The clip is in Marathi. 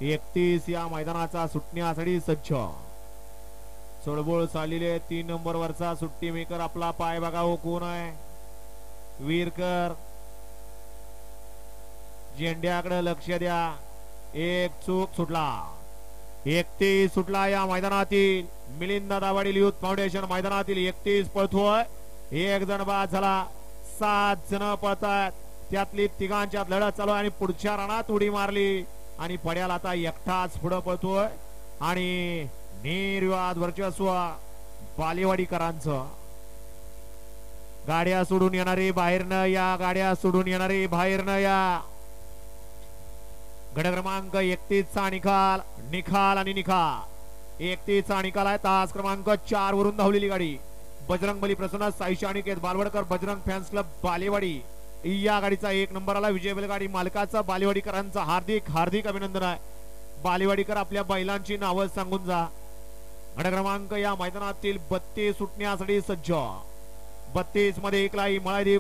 31 या मैदानाचा सुटण्यासाठी सज्ज. चळबोळ चाललेले 3 नंबर वरचा सुट्टी मेकर आपला पाय बघावं कोण आहे. वीरकर झेंड्याकडे लक्ष द्या. एक चूक सुटला. 31 सुटला या मैदानातील. मिलिंद दाभाडे युथ फाउंडेशन मैदानातील 31 पळतोय. एक जण बाद झाला. 7 जण पळतात. त्यातली तिघांच्यात लढत चालू आणि पुढच्या रानात उडी मारली आणि पड्याला आता एकटाच पुढे पळतोय आणि निर्विवाद वर्चस्व बालेवाडीकरांचं. गाड्या सोडून येणारे बाहेर न या. गाड्या सोडून येणारे बाहेर न या. गट क्रमांक 31 चा निकाल आणि निकाल. 31 चा निकाल आहे. तास क्रमांक 4 वरून धावलेली गाडी बजरंग बली प्रसन्न साईशा अनिकेत बालवडकर बजरंग फॅन्स क्लब बालेवाडी या गाडीचा 1 नंबर आला. विजय बैलगाडी मालकाचा बालेवाडीकरांचा हार्दिक हार्दिक अभिनंदन आहे. बालेवाडीकर आपल्या बैलांची नावं सांगून जा. गट क्रमांक या मैदानातील 32 सुटण्यासाठी सज्ज. 32 मध्ये एकलाई मळादेव